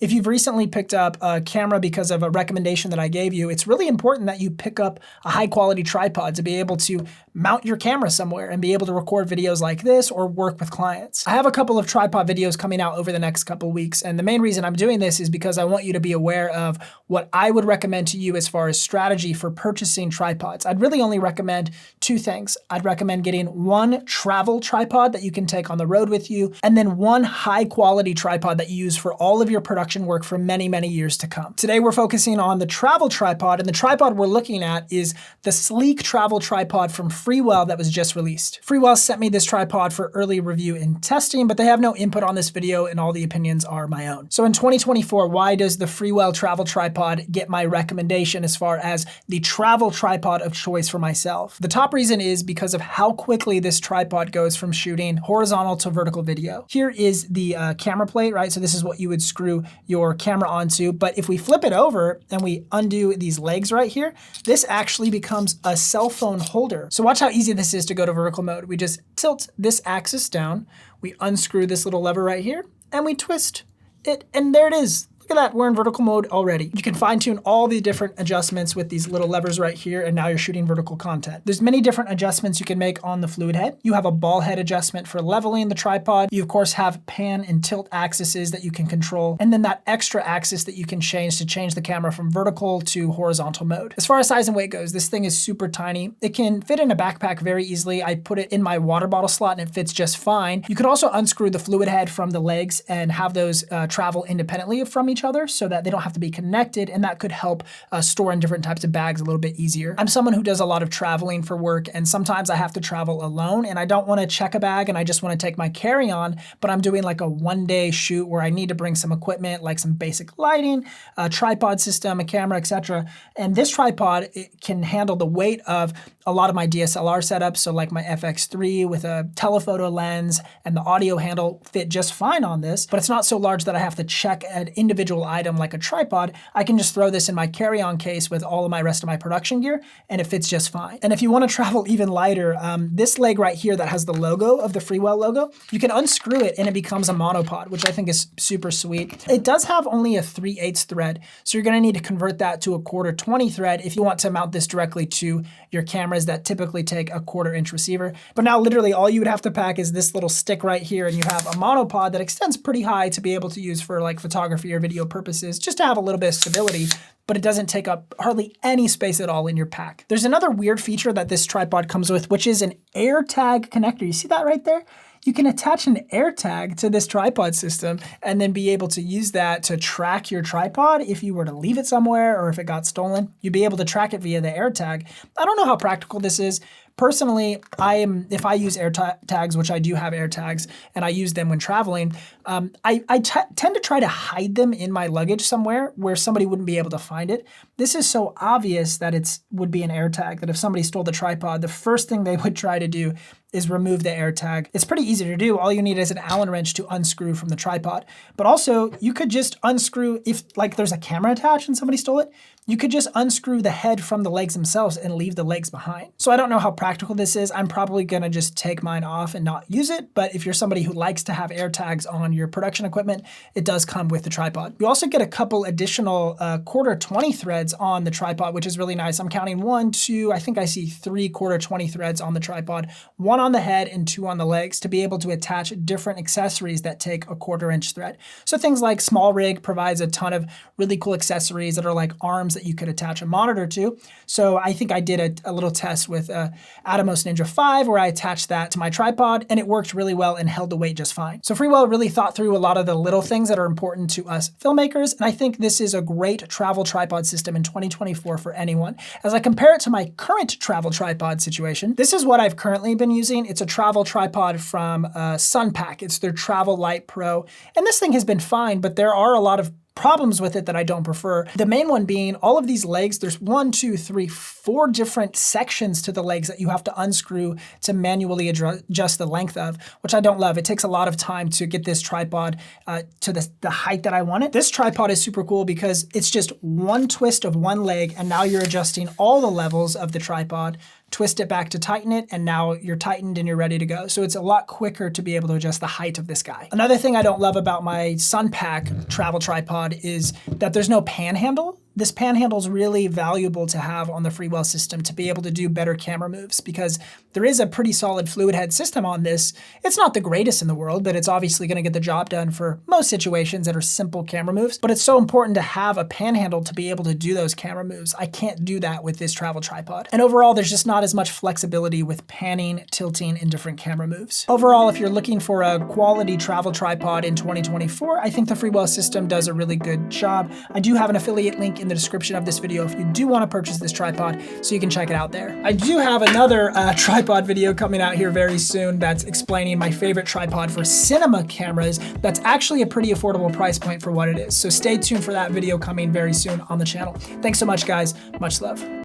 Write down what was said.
If you've recently picked up a camera because of a recommendation that I gave you, it's really important that you pick up a high quality tripod to be able to mount your camera somewhere and be able to record videos like this or work with clients. I have a couple of tripod videos coming out over the next couple weeks, and the main reason I'm doing this is because I want you to be aware of what I would recommend to you as far as strategy for purchasing tripods. I'd really only recommend two things. I'd recommend getting one travel tripod that you can take on the road with you, and then one high quality tripod that you use for all of your production work for many, many years to come. Today we're focusing on the travel tripod, and the tripod we're looking at is the sleek travel tripod from Freewell that was just released. Freewell sent me this tripod for early review and testing, but they have no input on this video and all the opinions are my own. So in 2024, why does the Freewell travel tripod get my recommendation as far as the travel tripod of choice for myself? The top reason is because of how quickly this tripod goes from shooting horizontal to vertical video. Here is the camera plate, right? So this is what you would screw your camera onto, but if we flip it over and we undo these legs right here, this actually becomes a cell phone holder. So watch how easy this is to go to vertical mode. We just tilt this axis down, we unscrew this little lever right here, and we twist it, and there it is. Look at that, we're in vertical mode already. You can fine tune all the different adjustments with these little levers right here, and now you're shooting vertical content. There's many different adjustments you can make on the fluid head. You have a ball head adjustment for leveling the tripod. You of course have pan and tilt axes that you can control, and then that extra axis that you can change to change the camera from vertical to horizontal mode. As far as size and weight goes, this thing is super tiny. It can fit in a backpack very easily. I put it in my water bottle slot and it fits just fine. You could also unscrew the fluid head from the legs and have those travel independently from each other so that they don't have to be connected, and that could help store in different types of bags a little bit easier. I'm someone who does a lot of traveling for work, and sometimes I have to travel alone and I don't want to check a bag and I just want to take my carry-on, but I'm doing like a one-day shoot where I need to bring some equipment like some basic lighting, a tripod system, a camera, etc. And this tripod, it can handle the weight of a lot of my DSLR setups, so like my FX3 with a telephoto lens and the audio handle fit just fine on this, but it's not so large that I have to check an individual item like a tripod. I can just throw this in my carry-on case with all of my rest of my production gear and it fits just fine. And if you want to travel even lighter, this leg right here that has the logo of the Freewell logo, you can unscrew it and it becomes a monopod, which I think is super sweet. It does have only a 3/8 thread, so you're going to need to convert that to a 1/4-20 thread if you want to mount this directly to your cameras that typically take a 1/4-inch receiver. But now literally all you would have to pack is this little stick right here, and you have a monopod that extends pretty high to be able to use for like photography or video purposes, just to have a little bit of stability, but it doesn't take up hardly any space at all in your pack. There's another weird feature that this tripod comes with, which is an AirTag connector. You see that right there? You can attach an AirTag to this tripod system and then be able to use that to track your tripod if you were to leave it somewhere or if it got stolen. You'd be able to track it via the AirTag. I don't know how practical this is. Personally, if I use AirTags, which I do have AirTags, and I use them when traveling, I tend to try to hide them in my luggage somewhere where somebody wouldn't be able to find it. This is so obvious that it would be an AirTag, that if somebody stole the tripod, the first thing they would try to do is remove the AirTag. It's pretty easy to do. All you need is an Allen wrench to unscrew from the tripod. But also, you could just unscrew, if like there's a camera attached and somebody stole it, you could just unscrew the head from the legs themselves and leave the legs behind. So I don't know how practical this is. I'm probably gonna just take mine off and not use it, but if you're somebody who likes to have AirTags on your production equipment, it does come with the tripod. You also get a couple additional 1/4-20 threads on the tripod, which is really nice. I'm counting 1, 2, I think I see 3 1/4-20 threads on the tripod, 1 on the head and 2 on the legs, to be able to attach different accessories that take a 1/4-inch thread. So things like Small Rig provides a ton of really cool accessories that are like arms that you could attach a monitor to. So I think I did a little test with Atomos Ninja 5 where I attached that to my tripod and it worked really well and held the weight just fine. So Freewell really thought through a lot of the little things that are important to us filmmakers, and I think this is a great travel tripod system in 2024 for anyone. As I compare it to my current travel tripod situation, this is what I've currently been using. It's a travel tripod from Sunpack. It's their Travel Light Pro, and this thing has been fine, but there are a lot of problems with it that I don't prefer. The main one being all of these legs, there's 1, 2, 3, 4 different sections to the legs that you have to unscrew to manually adjust the length of, which I don't love. It takes a lot of time to get this tripod to the height that I want it. This tripod is super cool because it's just one twist of one leg, and now you're adjusting all the levels of the tripod, twist it back to tighten it, and now you're tightened and you're ready to go. So it's a lot quicker to be able to adjust the height of this guy. Another thing I don't love about my Sunpack travel tripod tripod is that there's no panhandle. This panhandle is really valuable to have on the Freewell system to be able to do better camera moves, because there is a pretty solid fluid head system on this. It's not the greatest in the world, but it's obviously going to get the job done for most situations that are simple camera moves. But it's so important to have a panhandle to be able to do those camera moves. I can't do that with this travel tripod. And overall, there's just not as much flexibility with panning, tilting, and different camera moves. Overall, if you're looking for a quality travel tripod in 2024, I think the Freewell system does a really good job. I do have an affiliate link in the description of this video if you do want to purchase this tripod, so you can check it out there. I do have another tripod video coming out here very soon that's explaining my favorite tripod for cinema cameras. That's actually a pretty affordable price point for what it is. So stay tuned for that video coming very soon on the channel. Thanks so much, guys. Much love.